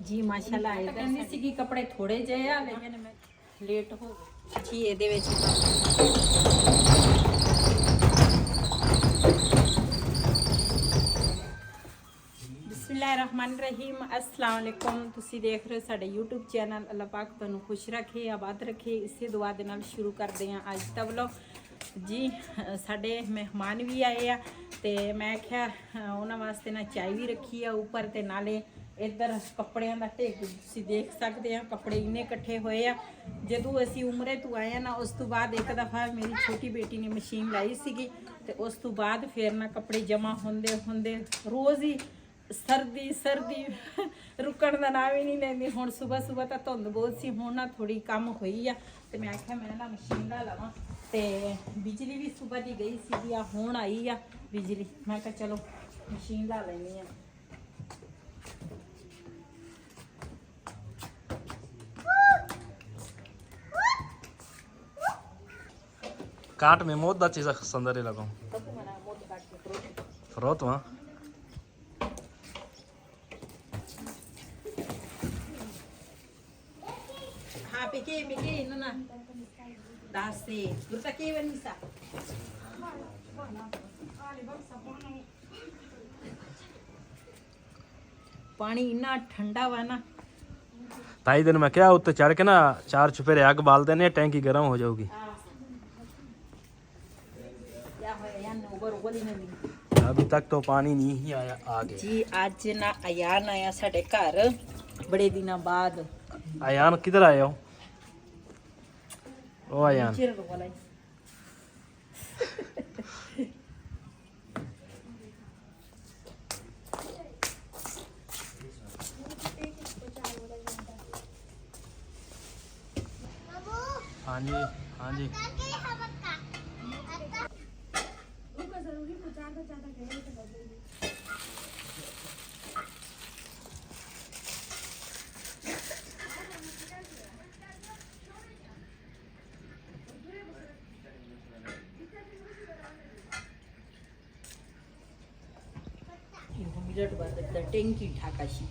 जी माशाल्लाह इधर कहंदी सी कि कपड़े थोड़े ਜਿਹੇ ਆ ਲੇਕਿਨ ਮੈਂ ਲੇਟ ਹੋ ਗਈ ਜੀ ਇਹਦੇ ਵਿੱਚ ਬਿਸਮਿਲ੍ਲਾਹਿਰਰਹਿਮਾਨਿਰਰਹੀਮ अस्सलाम वालेकुम ਤੁਸੀਂ ਦੇਖ ਰਹੇ ਹੋ ਸਾਡੇ YouTube ਚੈਨਲ ਅੱਲਾਹ ਪਾਕ ਤੁਹਾਨੂੰ ਖੁਸ਼ ਰੱਖੇ ਆਬਾਦ ਰੱਖੇ ਇਸੇ ਦੁਆ ਦੇ ਨਾਲ ਸ਼ੁਰੂ ਕਰਦੇ ਹਾਂ ਅੱਜ ਦਾ ਵਲੌਗ ਜੀ ਸਾਡੇ ਮਹਿਮਾਨ ਵੀ ਆਏ ਆ ਤੇ ਮੈਂ ਕਿਹਾ ਉਹਨਾਂ ਵਾਸਤੇ ਨਾ ਚਾय ਵੀ ਰੱਖੀ ਆ ਉੱਪਰ ਤੇ ਨਾਲੇ इधर कपड़ियां का ढेर तुसीं देख सकते हैं कपड़े इन्ने इकट्ठे हुए आ जदों असीं उमरे तो आए ना उस तो बाद एक दफ़ा मेरी छोटी बेटी ने मशीन लाई सीगी ते उस तो बाद फिर ना कपड़े जमा होंदे होंदे रोज़ ही सर्दी सर्दी रुकण का नाम ही नहीं लैंदी हुण सुबह सुबह तो धुंद बहुत सी हुण ना थोड़ी कम हुई आ ते मैं आख्या मैं ना मशीन ला लवां ते बिजली भी सुबह दी गई सीगी आ हुण आई आ बिजली मैं कहा चलो मशीन ला लैनी आ काट में मोद दा चीज़ संदरे लगाऊं फ्रोत वहाँ हाँ पिके ना ना दास से गुरता के बनी सा पानी इन्ना ठंडा वा ना ताई दिन मैं क्या उत्ते चढ़ के ना 4 चुफेरे आग बाल देने टैंकी गर्म हो जाऊगी अभी तक तो पानी नहीं ही आया आगे जी आज ना अयान आया साडे घर बड़े दिनों बाद अयान किधर आया हो ओ अयान हाँ जी हाँ जी टैंकी ठाकाशी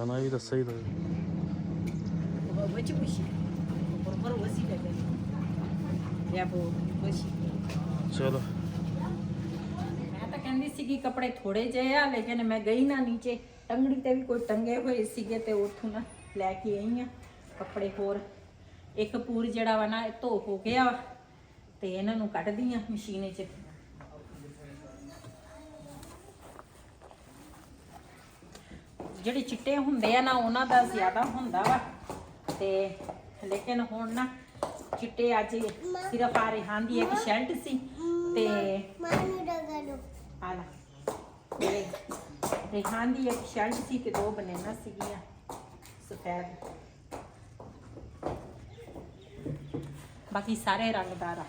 ना ये तो सही था चलो मैं तो कहंदी सी कि कपड़े थोड़े ਜਿਹੇ ਆ लेकिन मैं गई ना नीचे टंगड़ी ते भी कोई टंगे होए ਸੀਗੇ ਤੇ ਉੱਥੋਂ ਨਾ ਲੈ ਕੇ ਆਈ ਆ ਕੱਪੜੇ ਹੋਰ ਇੱਕ ਪੂਰ ਜਿਹੜਾ ਵਾ ਨਾ ਧੋ ਹੋ ਗਿਆ ਤੇ ਇਹਨਾਂ ਨੂੰ ਕੱਢਦੀ ਆ ਮਸ਼ੀਨ 'ਚ ਜਿਹੜੇ ਚਿੱਟੇ ਹੁੰਦੇ ਆ ਨਾ ਉਹਨਾਂ ਦਾ ਜ਼ਿਆਦਾ ਹੁੰਦਾ ਵਾ ਤੇ ਲੇਕਿਨ ਹੁਣ ਨਾ ਚਿੱਟੇ ਅੱਜ ਸਿਰਫ ਆ ਰਿਹਾਨ ਦੀ ਇੱਕ ਸ਼ਰਟ ਸੀ ਤੇ ਆਲਾ ਰਿਹਾਨ ਦੀ ਇੱਕ ਸ਼ਰਟ ਸੀ ਤੇ ਦੋ ਬਨਾਨਾ ਸੀਗੀਆਂ ਸਫੈਦ ਬਾਕੀ ਸਾਰੇ ਰੰਗਦਾਰ ਆ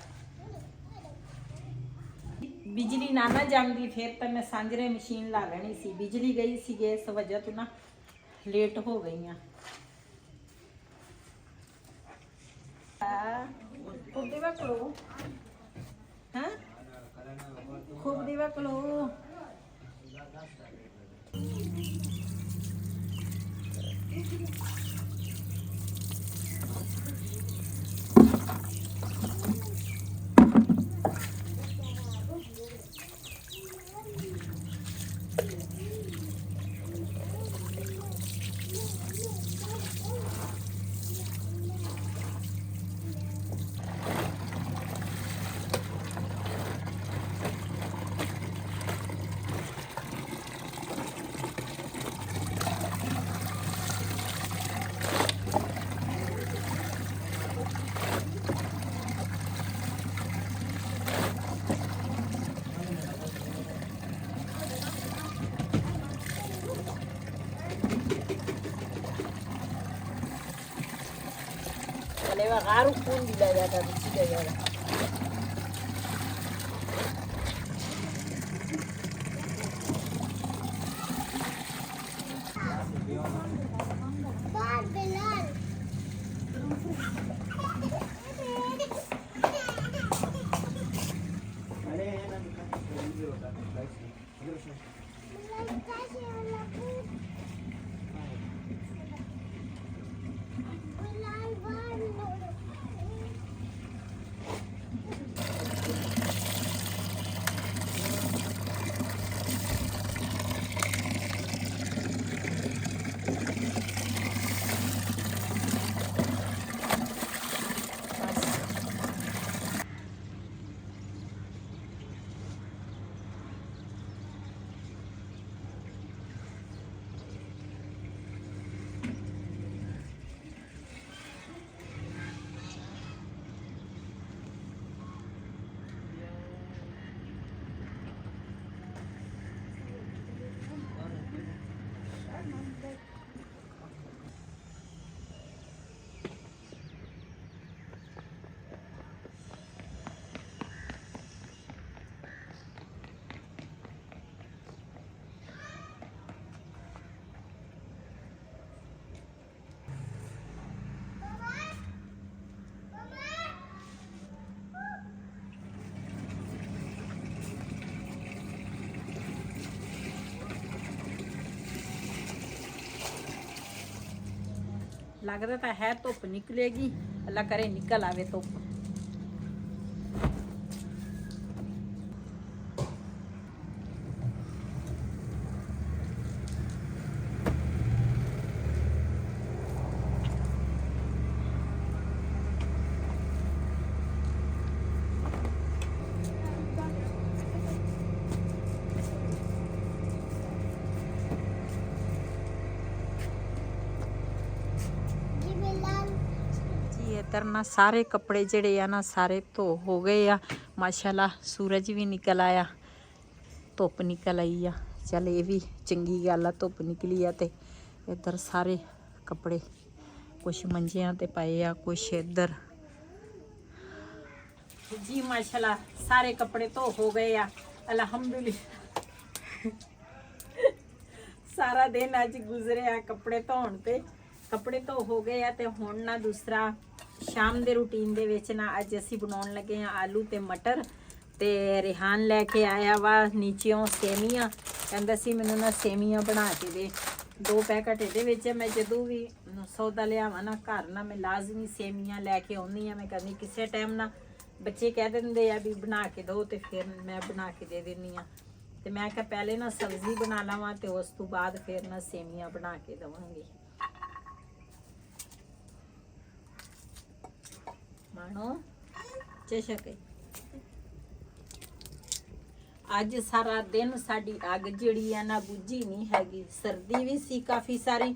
बिजली ना ना जाती फिर तो मैं सांजरे मशीन ला लेनी सी बिजली गई सी इस वजह तो ना लेट हो गई खूब देवा करो हाँ खूब देवा करो गारू खून भी ले जाता दूसरी जगह। लगता तो है धुप निकलेगी, अल्लाह करे निकल आवे धुप। इधर ना सारे कपड़े जड़े आ ना सारे धो हो गए आ माशाल्लाह। सूरज भी निकल आया, धुप निकल आई आ। चल ये भी चंगी गल आ, धुप निकली आ। ते इधर सारे कपड़े कुछ मंजियां ते पाए आ, कुछ इधर जी माशाल्लाह सारे कपड़े धो हो गए आ अल्हम्दुलिल्लाह। सारा दिन अज गुजरे आ कपड़े धोण ते। कपड़े धो हो गए आ ते हुण ना दूसरा शाम दे रूटीन दे विच ना अज असीं बनाउण लगे आ आलू ते मटर। ते रिहान लैके आया वा नीचेों सेवियां, कहंदा सी मैनूं ना सेवियां बना के दे। 2 पैकेट इहदे विच मैं जदों भी सौदा लियावां ना घर ना मैं लाजमी सेवियां लैके आउंदी आ। मैं कदी किसी टाइम ना बच्चे कह दिंदे आ भी बना के दो ते फिर मैं बना के दे दिंदी आ। ते मैं कहा पहले ना सब्जी बना लवां ते उस तो बाद फिर ना सेवियां बना के देवांगी। मानो चशक अज सारा दिन साडी अग जिहड़ी आ ना बुझी नहीं हैगी। सर्दी भी सी काफ़ी सारी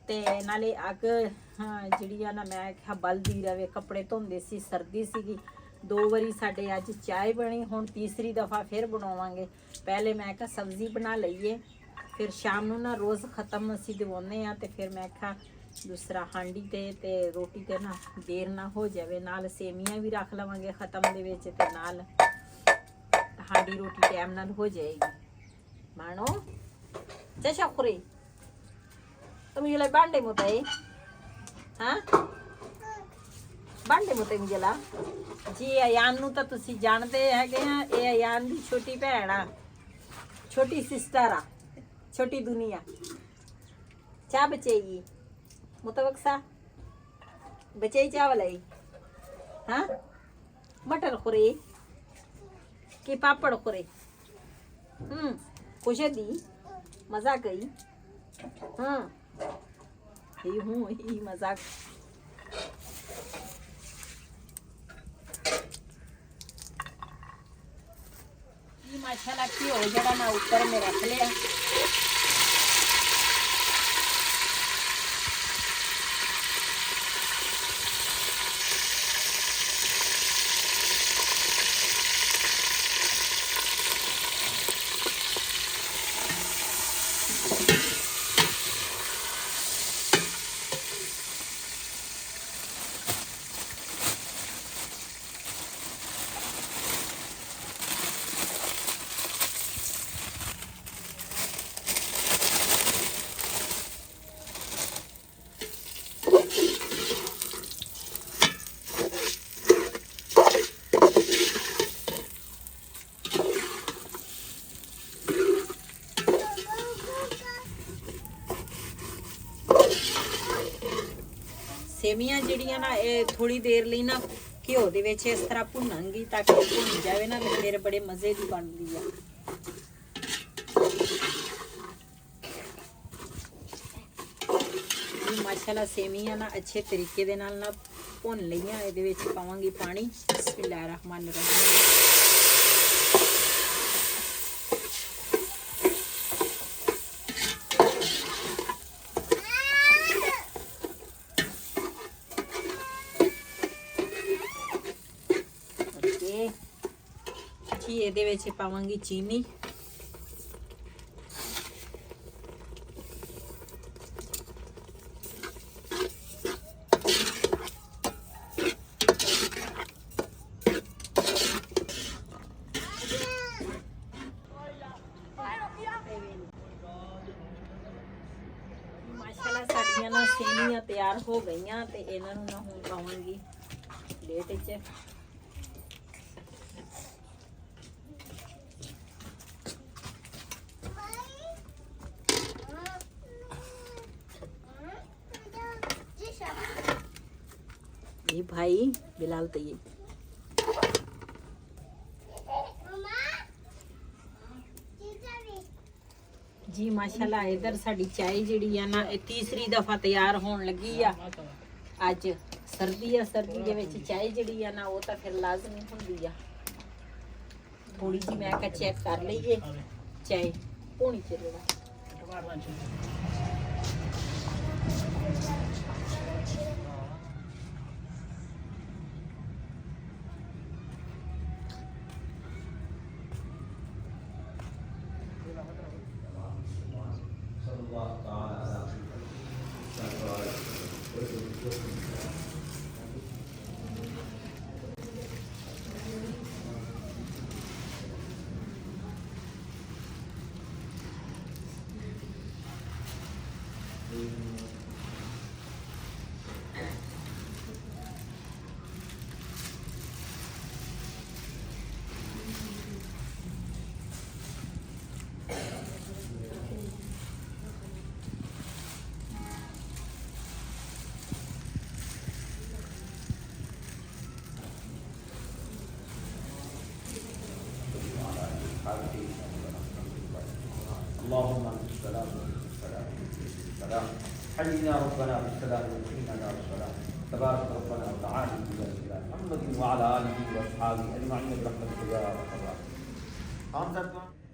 ते नाले अग जिहड़ी आ ना मैं क्या बलदी रवे। कपड़े धोंदे सी, सर्दी सीगी। 2 वारी साडे अज चाय बनी, हुण तीसरी दफ़ा फिर बनावांगे। पहले मैं कहा सब्जी बना लईए, फिर शाम नूं ना रोज़ ख़त्म असीं दिवाउने आ ते फिर मैं कहा दूसरा हांडी ते रोटी ते ना देर ना हो जावे। नाल सेवियां भी रख लवांगे ख़त्म दे विच ते नाल हांडी रोटी टाइम नाल हो जाएगी। मानो चशकुरी तुम ये बांडे मुताई हाँ बांडे मुते मिजला जी। अयान नूं तां तुसीं जानदे हैगे आ, ये अयान दी छोटी भैन आ, छोटी सिस्टर आ, छोटी दुनिया। चाह बचेगी मुतवक्सा बचेई चावल आई हाँ मटर खुरे कि पापड़ खुरे खुश दी मजाक गई ही हूँ ही मजाक। माशाल्लाह की हो जरा ना ऊपर में रख लिया। ਸੇਵੀਆਂ ਜਿਹੜੀਆਂ ਨਾ ਇਹ ਥੋੜੀ ਦੇਰ ਲਈ ਨਾ ਘਿਓ ਦੇ ਵਿੱਚ ਇਸ ਤਰ੍ਹਾਂ ਭੁੰਨਾਂਗੀ ਤਾਂ ਕਿ ਭੁੰਨ ਜਾਵੇ ਨਾ ਤੇ ਫਿਰ ਬੜੇ ਮਜ਼ੇ ਦੀ ਬਣਦੀ ਆ। ਇਹ ਮਾਸ਼ਾਅੱਲਾ ਸੇਵੀਆਂ ਨਾ ਅੱਛੇ ਤਰੀਕੇ ਦੇ ਨਾਲ ਨਾ ਭੁੰਨ ਲਈਆਂ। ਇਹਦੇ ਵਿੱਚ ਪਾਵਾਂਗੀ ਪਾਣੀ। ਬਿਸਮਿਲ੍ਲਾਹਿਰ ਰਹਿਮਾਨਿਰ ਰਹੀਮ। ਜੀ ਇਹਦੇ ਵਿੱਚ ਪਾਵਾਂਗੀ ਚੀਨੀ। ਮਾਸ਼ਾਅੱਲਾ ਸਾਡੀਆਂ ਨਾ ਸੇਵੀਆਂ ਤਿਆਰ ਹੋ ਗਈਆਂ ਤੇ ਇਹਨਾਂ ਨੂੰ ਨਾ ਹੁਣ ਪਾਵਾਂਗੀ ਪਲੇਟ ਵਿੱਚ। ये भाई बिलाल तो ये जी माशाल्लाह इधर साड़ी चाय जिहड़ी है ना ये तीसरी दफा तैयार होने लगी आ। अज सर्दी है, सर्दी दे विच चाय जिहड़ी है ना वो तो फिर लाजमी हुंदी आ। थोड़ी जी मैं कहा चेक कर लईए चाय पौनी चलेगा। اللهم انت السلام وانت السلام السلام حينا ربنا بالسلام وقنا دار السلام تبارك ربنا وتعالى الى محمد وعلى اله واصحابه اجمعين برحمتك يا ارحم الراحمين.